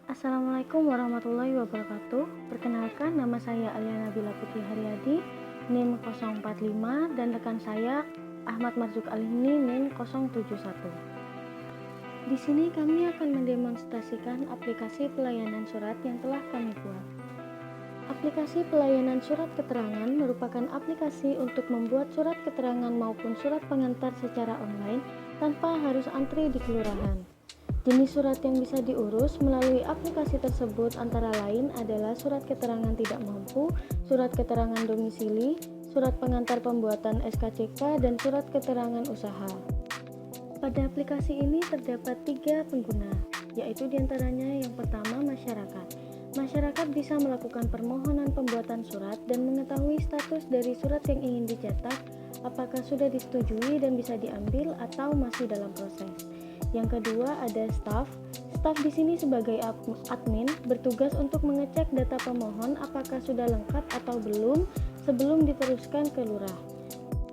Assalamualaikum warahmatullahi wabarakatuh. Perkenalkan, nama saya Aliana Bila Putri Haryadi, NIM 045, dan rekan saya Ahmad Marzuk Alihni, NIM 071. Di sini kami akan mendemonstrasikan aplikasi pelayanan surat yang telah kami buat. Aplikasi pelayanan surat keterangan merupakan aplikasi untuk membuat surat keterangan maupun surat pengantar secara online tanpa harus antri di kelurahan. Jenis surat yang bisa diurus melalui aplikasi tersebut antara lain adalah surat keterangan tidak mampu, surat keterangan domisili, surat pengantar pembuatan SKCK, dan surat keterangan usaha. Pada aplikasi ini terdapat 3 pengguna, yaitu diantaranya yang pertama masyarakat. Masyarakat bisa melakukan permohonan pembuatan surat dan mengetahui status dari surat yang ingin dicetak, apakah sudah disetujui dan bisa diambil atau masih dalam proses. Yang kedua ada staff. Staff di sini sebagai admin bertugas untuk mengecek data pemohon apakah sudah lengkap atau belum sebelum diteruskan ke lurah.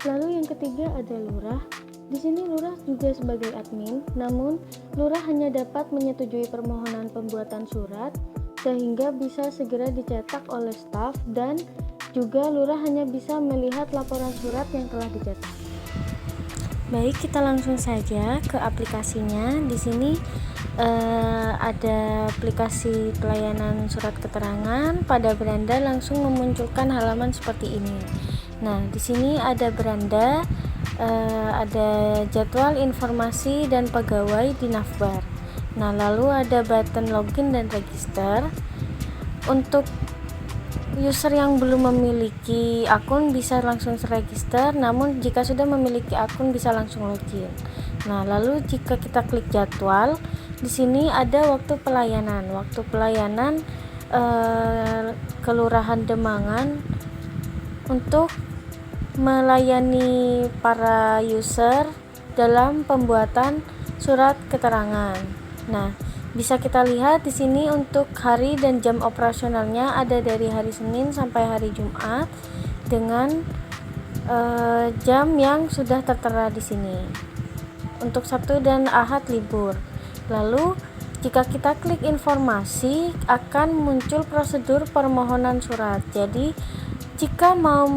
Lalu yang ketiga ada lurah. Di sini lurah juga sebagai admin, namun lurah hanya dapat menyetujui permohonan pembuatan surat sehingga bisa segera dicetak oleh staff, dan juga lurah hanya bisa melihat laporan surat yang telah dicetak. Baik, kita langsung saja ke aplikasinya. Di sini ada aplikasi pelayanan surat keterangan. Pada beranda langsung memunculkan halaman seperti ini. Nah, di sini ada beranda, ada jadwal, informasi, dan pegawai di navbar. Nah, lalu ada button login dan register. Untuk user yang belum memiliki akun bisa langsung register, namun jika sudah memiliki akun bisa langsung login. Nah, lalu jika kita klik jadwal, di sini ada waktu pelayanan. Waktu pelayanan Kelurahan Demangan untuk melayani para user dalam pembuatan surat keterangan. Nah, bisa kita lihat di sini untuk hari dan jam operasionalnya ada dari hari Senin sampai hari Jumat dengan jam yang sudah tertera di sini. Untuk Sabtu dan Ahad libur. Lalu jika kita klik informasi akan muncul prosedur permohonan surat. Jadi jika mau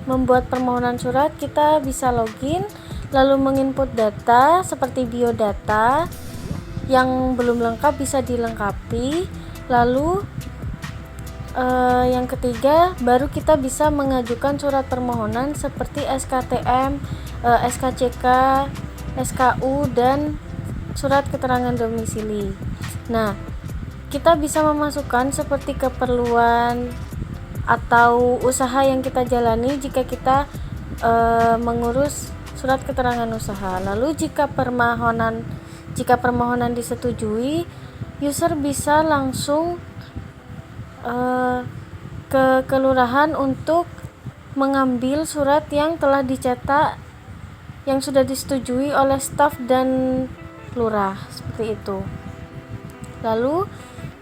membuat permohonan surat, kita bisa login lalu menginput data seperti biodata yang belum lengkap bisa dilengkapi. Lalu yang ketiga baru kita bisa mengajukan surat permohonan seperti SKTM, SKCK, SKU, dan surat keterangan domisili. Nah, kita bisa memasukkan seperti keperluan atau usaha yang kita jalani jika kita mengurus surat keterangan usaha. Lalu jika permohonan disetujui, user bisa langsung ke kelurahan untuk mengambil surat yang telah dicetak yang sudah disetujui oleh staf dan lurah, seperti itu. Lalu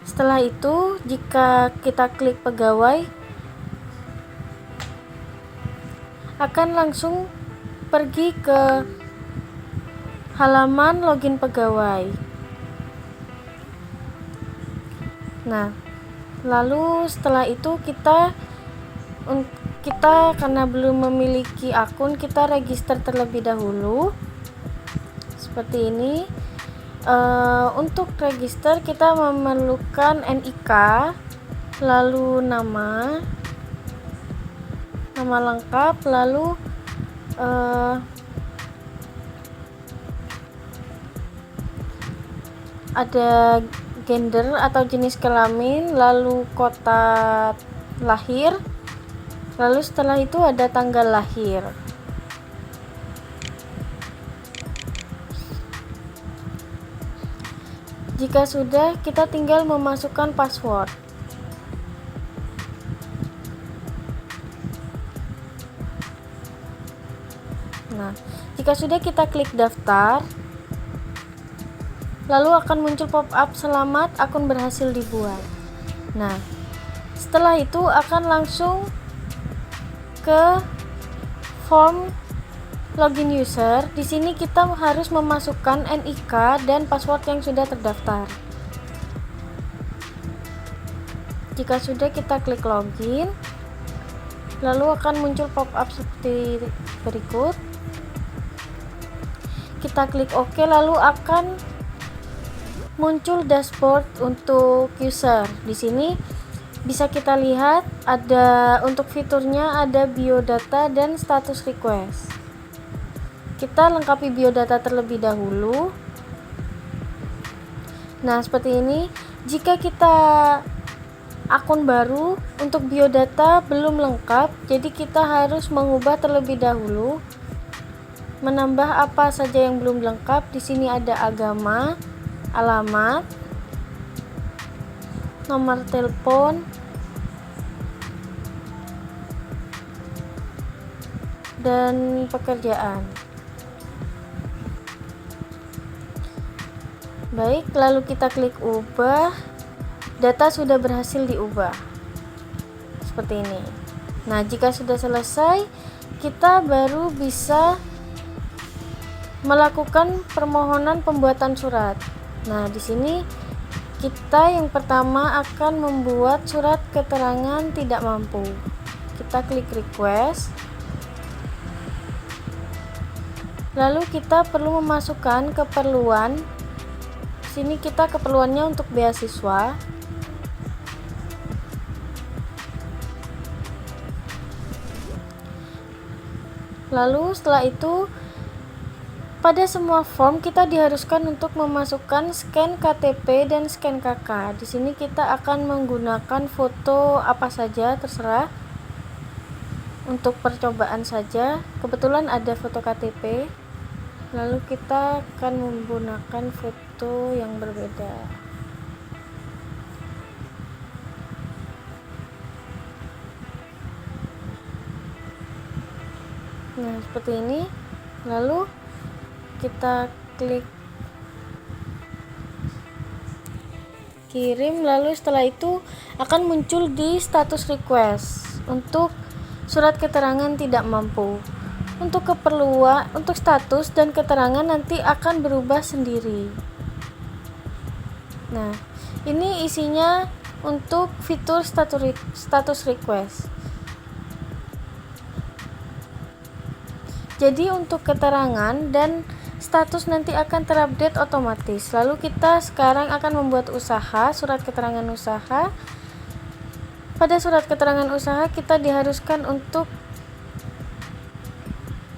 setelah itu jika kita klik pegawai akan langsung pergi ke halaman login pegawai. Nah, lalu setelah itu kita karena belum memiliki akun, kita register terlebih dahulu seperti ini. Untuk register kita memerlukan NIK, lalu nama lengkap, lalu ada gender atau jenis kelamin, lalu kota lahir, lalu setelah itu ada tanggal lahir. Jika sudah, kita tinggal memasukkan password. Nah, jika sudah kita klik daftar, lalu akan muncul pop-up selamat akun berhasil dibuat. Nah, setelah itu akan langsung ke form login user, di sini kita harus memasukkan NIK dan password yang sudah terdaftar. Jika sudah, kita klik login, lalu akan muncul pop-up seperti berikut. Kita klik OK, lalu akan muncul dashboard untuk user. Di sini bisa kita lihat ada untuk fiturnya ada biodata dan status request. Kita lengkapi biodata terlebih dahulu. Nah, seperti ini. Jika kita akun baru, untuk biodata belum lengkap, jadi kita harus mengubah terlebih dahulu. Menambah apa saja yang belum lengkap. Di sini ada agama, alamat, nomor telepon, dan pekerjaan. Baik, lalu kita klik ubah. Data sudah berhasil diubah. Seperti ini. Nah, jika sudah selesai, kita baru bisa melakukan permohonan pembuatan surat. Nah, di sini kita yang pertama akan membuat surat keterangan tidak mampu. Kita klik request. Lalu kita perlu memasukkan keperluan. Di sini kita keperluannya untuk beasiswa. Lalu setelah itu, pada semua form kita diharuskan untuk memasukkan scan KTP dan scan KK. Di sini kita akan menggunakan foto apa saja, terserah. Untuk percobaan saja, kebetulan ada foto KTP. Lalu kita akan menggunakan foto yang berbeda. Nah, seperti ini. Lalu kita klik kirim, lalu setelah itu akan muncul di status request untuk surat keterangan tidak mampu. Untuk keperluan, untuk status dan keterangan nanti akan berubah sendiri. Nah, ini isinya untuk fitur status request. Jadi untuk keterangan dan status nanti akan terupdate otomatis. Lalu kita sekarang akan membuat usaha, surat keterangan usaha. Pada surat keterangan usaha kita diharuskan untuk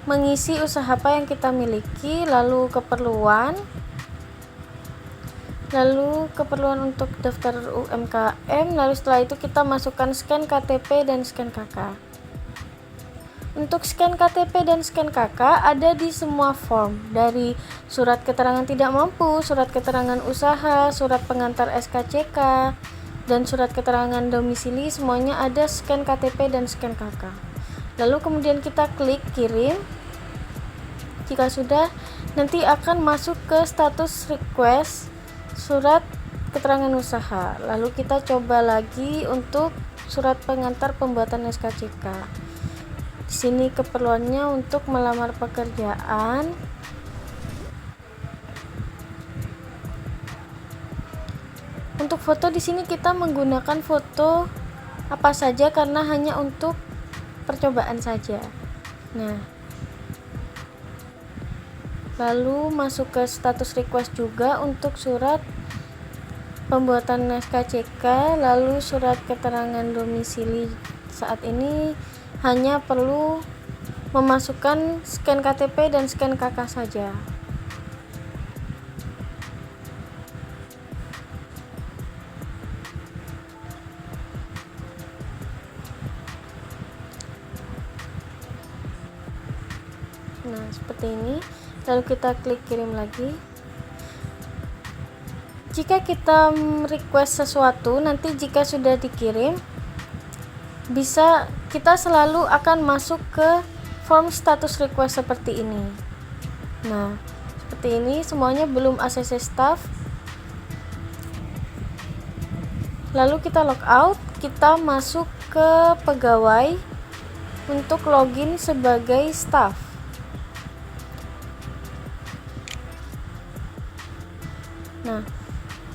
mengisi usaha apa yang kita miliki, lalu keperluan untuk daftar UMKM, lalu setelah itu kita masukkan scan KTP dan scan KK. Untuk scan KTP dan scan KK ada di semua form, dari surat keterangan tidak mampu, surat keterangan usaha, surat pengantar SKCK, dan surat keterangan domisili, semuanya ada scan KTP dan scan KK. Lalu kemudian kita klik kirim. Jika sudah, nanti akan masuk ke status request surat keterangan usaha. Lalu kita coba lagi untuk surat pengantar pembuatan SKCK. Di sini keperluannya untuk melamar pekerjaan. Untuk foto di sini kita menggunakan foto apa saja karena hanya untuk percobaan saja. Nah, lalu masuk ke status request juga untuk surat pembuatan SKCK, lalu surat keterangan domisili. Saat ini hanya perlu memasukkan scan KTP dan scan KK saja. Nah, seperti ini. Lalu kita klik kirim lagi. Jika kita request sesuatu, nanti jika sudah dikirim, kita selalu akan masuk ke form status request seperti ini. Nah, seperti ini semuanya belum ACC staff. Lalu kita log out, kita masuk ke pegawai untuk login sebagai staff.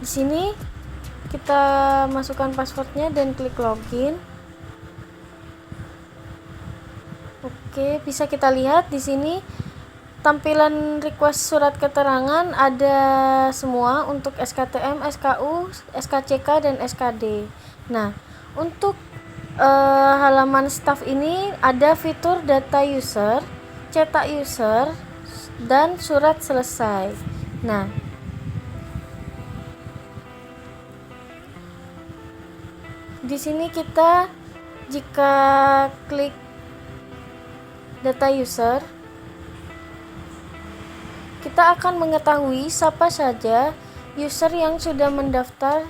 Di sini kita masukkan passwordnya dan klik login. Oke, bisa kita lihat di sini tampilan request surat keterangan ada semua untuk SKTM, SKU, SKCK, dan SKD. Nah, untuk halaman staff ini ada fitur data user, cetak user, dan surat selesai. Nah, di sini kita jika klik data user, kita akan mengetahui siapa saja user yang sudah mendaftar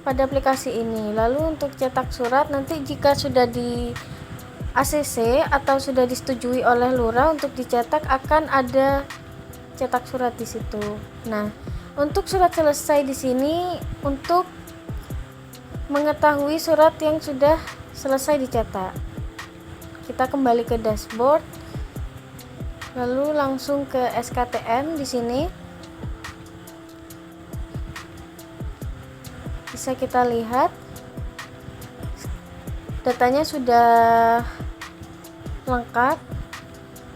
pada aplikasi ini. Lalu untuk cetak surat, nanti jika sudah di ACC atau sudah disetujui oleh lurah untuk dicetak, akan ada cetak surat di situ. Nah, untuk surat selesai di sini untuk mengetahui surat yang sudah selesai dicetak. Kita kembali ke dashboard, lalu langsung ke SKTM. Di sini bisa kita lihat datanya sudah lengkap.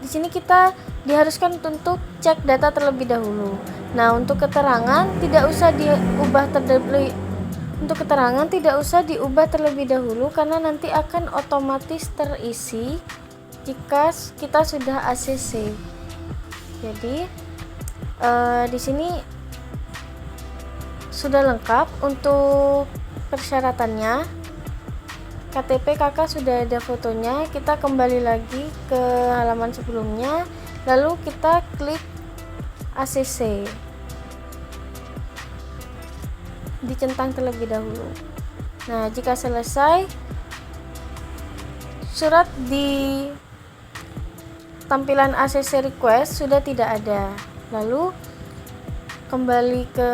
Di sini kita diharuskan untuk cek data terlebih dahulu. Nah, untuk keterangan tidak usah diubah terlebih dahulu karena nanti akan otomatis terisi jika kita sudah ACC. Jadi di sini sudah lengkap untuk persyaratannya. KTP kakak sudah ada fotonya. Kita kembali lagi ke halaman sebelumnya, lalu kita klik ACC, dicentang terlebih dahulu. Nah, jika selesai, surat di tampilan ACC request sudah tidak ada. Lalu kembali ke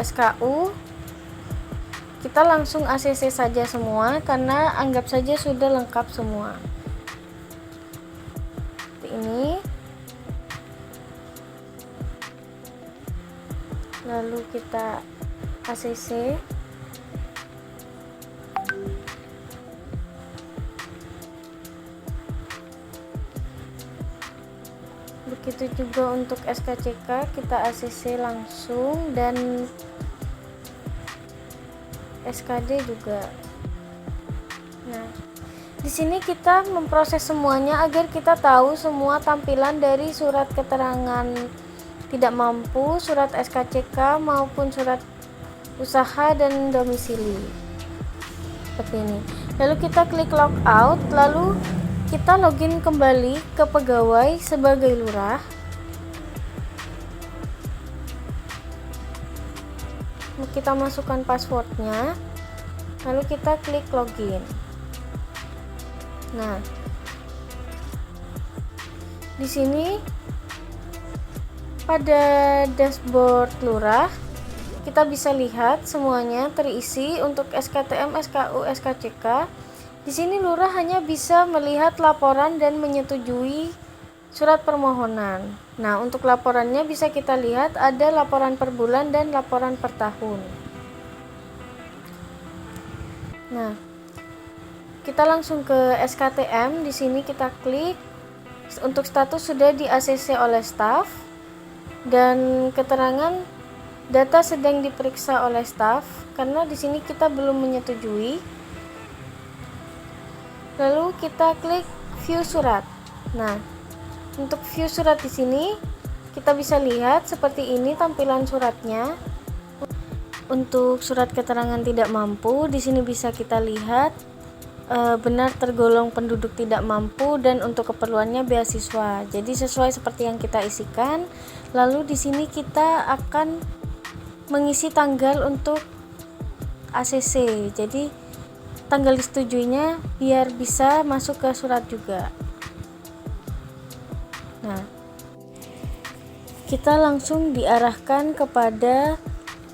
SKU, kita langsung ACC saja semua karena anggap saja sudah lengkap semua. Seperti ini. Lalu kita ACC. Begitu juga untuk SKCK, kita ACC langsung, dan SKD juga. Nah, di sini kita memproses semuanya agar kita tahu semua tampilan dari surat keterangan tidak mampu, surat SKCK maupun surat usaha dan domisili. Seperti ini. Lalu kita klik logout, lalu kita login kembali ke pegawai sebagai lurah. Kita masukkan passwordnya, lalu kita klik login. Nah, di sini pada dashboard lurah kita bisa lihat semuanya terisi untuk SKTM, SKU, SKCK. Di sini lurah hanya bisa melihat laporan dan menyetujui surat permohonan. Nah, untuk laporannya bisa kita lihat ada laporan per bulan dan laporan per tahun. Nah, kita langsung ke SKTM. Di sini kita klik untuk status sudah di ACC oleh staf, dan keterangan data sedang diperiksa oleh staf karena di sini kita belum menyetujui. Lalu kita klik view surat. Nah, untuk view surat di sini kita bisa lihat seperti ini tampilan suratnya. Untuk surat keterangan tidak mampu, di sini bisa kita lihat benar tergolong penduduk tidak mampu dan untuk keperluannya beasiswa. Jadi sesuai seperti yang kita isikan. Lalu di sini kita akan mengisi tanggal untuk ACC. Jadi tanggal disetujuinya biar bisa masuk ke surat juga. Nah, kita langsung diarahkan kepada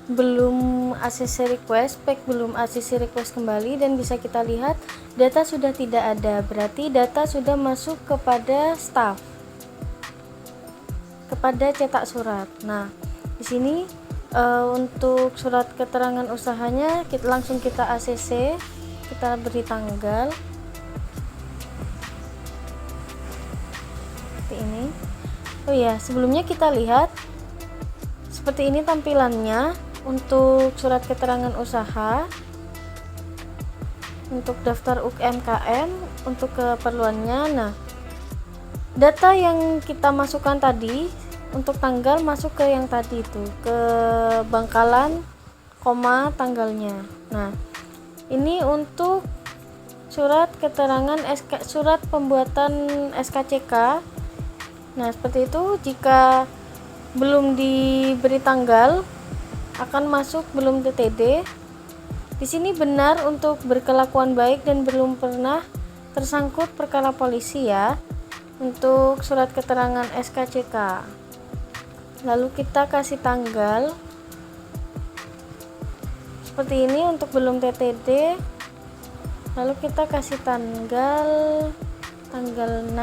belum ACC request, pack belum ACC request kembali, dan bisa kita lihat data sudah tidak ada, berarti data sudah masuk kepada staff, kepada cetak surat. Nah, di sini Untuk surat keterangan usahanya langsung kita ACC, kita beri tanggal seperti ini. Oh ya, sebelumnya kita lihat seperti ini tampilannya untuk surat keterangan usaha untuk daftar UMKM untuk keperluannya. Nah, data yang kita masukkan tadi untuk tanggal masuk ke yang tadi itu, ke bangkalan koma tanggalnya. Nah, ini untuk surat keterangan surat pembuatan SKCK. Nah, seperti itu. Jika belum diberi tanggal akan masuk belum DTD. Di sini benar untuk berkelakuan baik dan belum pernah tersangkut perkara polisi ya. Untuk surat keterangan SKCK. Lalu kita kasih tanggal seperti ini untuk belum TTD. Lalu kita kasih tanggal 6.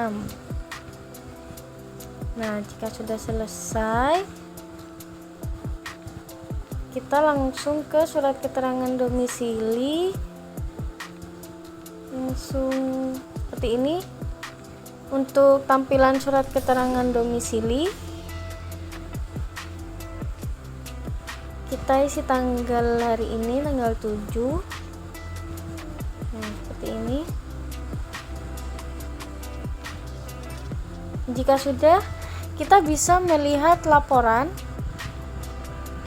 Nah, jika sudah selesai, kita langsung ke surat keterangan domisili. Langsung seperti ini. Untuk tampilan surat keterangan domisili, kita isi tanggal hari ini, tanggal 7. Nah, seperti ini. Jika sudah, kita bisa melihat laporan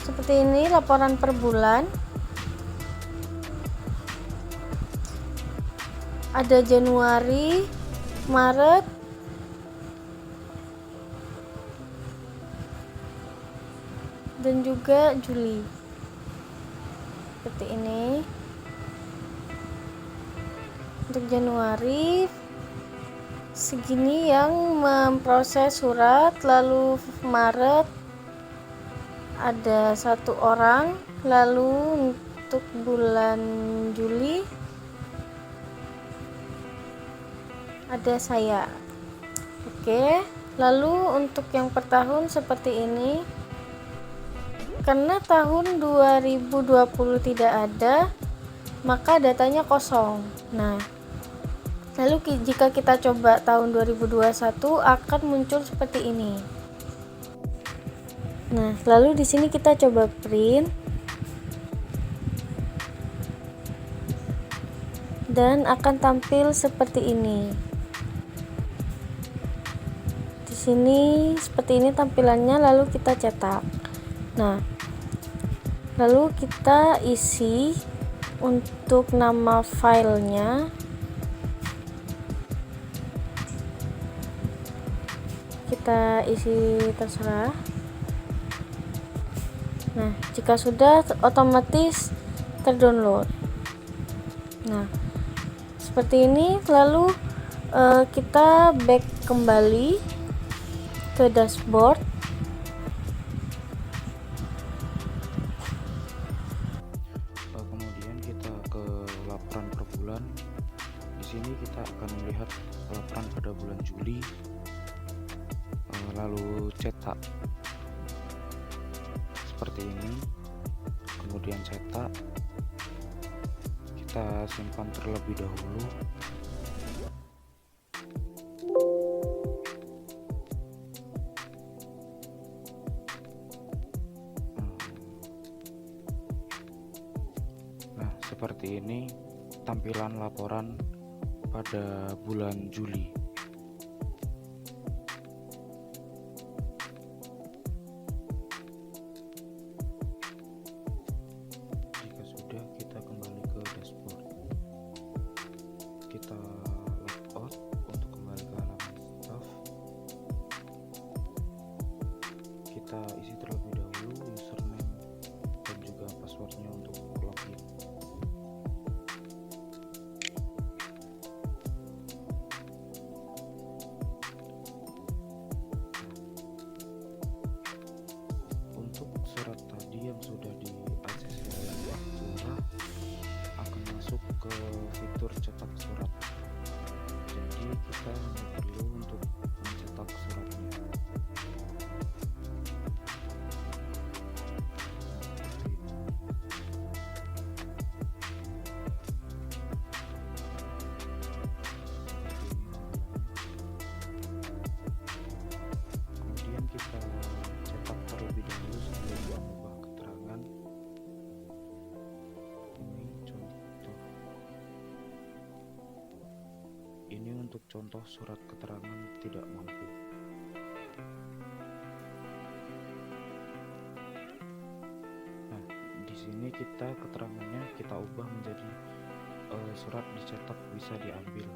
seperti ini, laporan per bulan. Ada Januari, Maret, dan juga Juli seperti ini. Untuk Januari segini yang memproses surat, lalu Maret ada 1 orang, lalu untuk bulan Juli ada saya. Oke, lalu untuk yang per tahun seperti ini. Karena tahun 2020 tidak ada, maka datanya kosong. Nah, lalu jika kita coba tahun 2021 akan muncul seperti ini. Nah, lalu di sini kita coba print dan akan tampil seperti ini. Di sini seperti ini tampilannya, lalu kita cetak. Nah, lalu kita isi untuk nama filenya. Kita isi terserah. Nah, jika sudah otomatis terdownload. Nah, seperti ini. Lalu kita back kembali ke dashboard. Kemudian kita ke laporan per bulan. Di sini kita akan melihat laporan pada bulan Juli, lalu cetak seperti ini, kemudian cetak, kita simpan terlebih dahulu. Nah, seperti ini tampilan laporan pada bulan Juli. Kita kembali ke dashboard, kita logout untuk kembali ke halaman staff, kita isi terlebih dahulu username dan juga passwordnya untuk login. Untuk surat tadi yang sudah di ACC oleh faktura akan masuk ke fitur cetak surat. Jadi kita hanya perlu untuk mencetak suratnya. untuk contoh surat keterangan tidak mampu. Nah, di sini keterangannya kita ubah menjadi surat dicetak bisa diambil.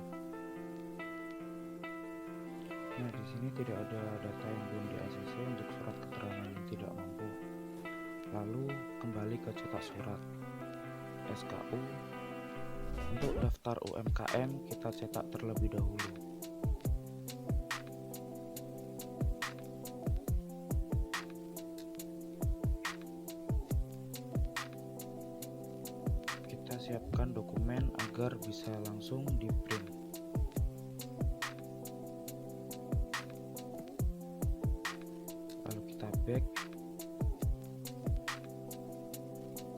Nah, di sini tidak ada data yang belum di ACC untuk surat keterangan tidak mampu. Lalu kembali ke cetak surat SKU. Untuk daftar UMKM kita cetak terlebih dahulu. Kita siapkan dokumen agar bisa langsung di print. Lalu kita back,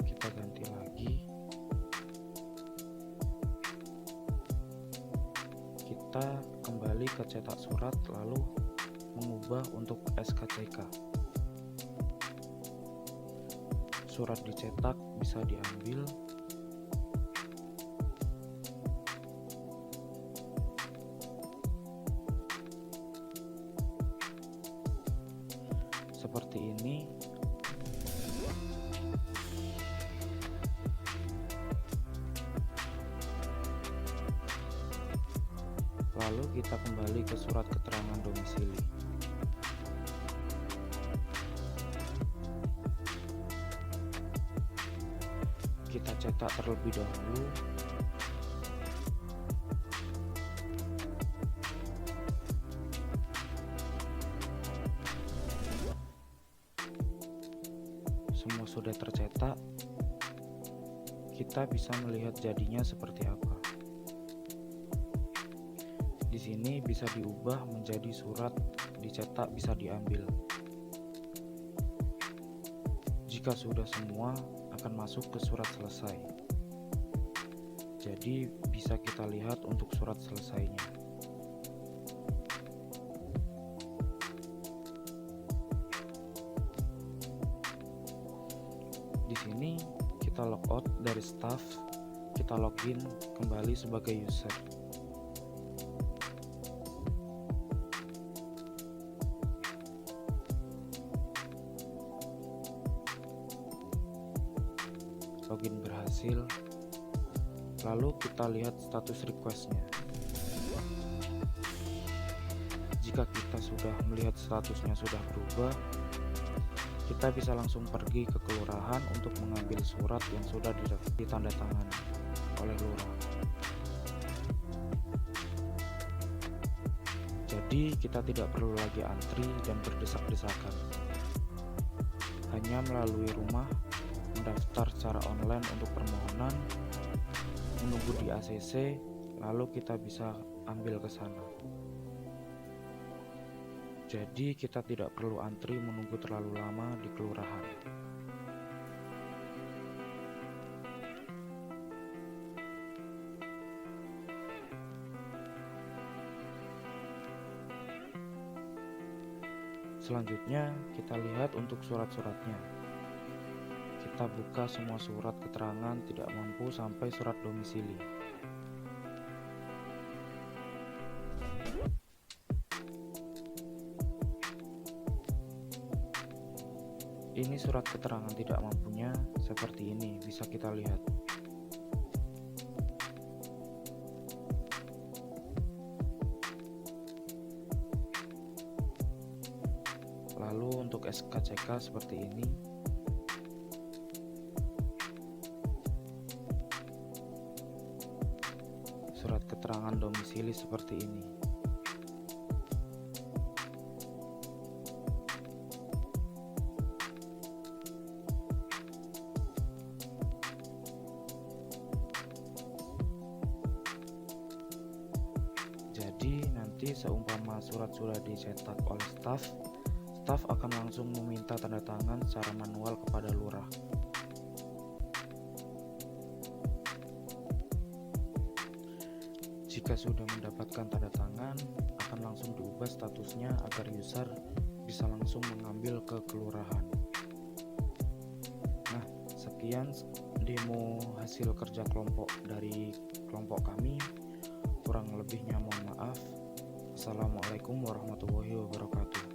kita ganti lagi, kita kembali ke cetak surat lalu mengubah untuk SKCK. Surat dicetak bisa diambil. Seperti ini. Lalu kita kembali ke surat keterangan domisili. Kita cetak terlebih dahulu. Semua sudah tercetak. Kita bisa melihat jadinya seperti apa. Di sini bisa diubah menjadi surat dicetak bisa diambil. Jika sudah semua, akan masuk ke surat selesai. Jadi bisa kita lihat untuk surat selesainya. Di sini kita logout dari staff, kita login kembali sebagai user. Login berhasil. Lalu kita lihat status requestnya. Jika kita sudah melihat statusnya sudah berubah, kita bisa langsung pergi ke kelurahan untuk mengambil surat yang sudah ditandatangani oleh lurah. Jadi kita tidak perlu lagi antri dan berdesak-desakan. Hanya melalui rumah, mendaftar secara online untuk permohonan, menunggu di ACC, lalu kita bisa ambil ke sana. Jadi kita tidak perlu antri menunggu terlalu lama di kelurahan. Selanjutnya kita lihat untuk surat-suratnya. Kita buka semua surat keterangan tidak mampu sampai surat domisili. Ini surat keterangan tidak mampunya seperti ini, bisa kita lihat. Lalu untuk SKCK seperti ini. Surat keterangan domisili seperti ini. Jadi nanti seumpama surat sudah dicetak oleh staf akan langsung meminta tanda tangan secara manual kepada lurah. Jika sudah mendapatkan tanda tangan, akan langsung diubah statusnya agar user bisa langsung mengambil ke kelurahan. Nah, sekian demo hasil kerja kelompok dari kelompok kami. Kurang lebihnya mohon maaf. Assalamualaikum warahmatullahi wabarakatuh.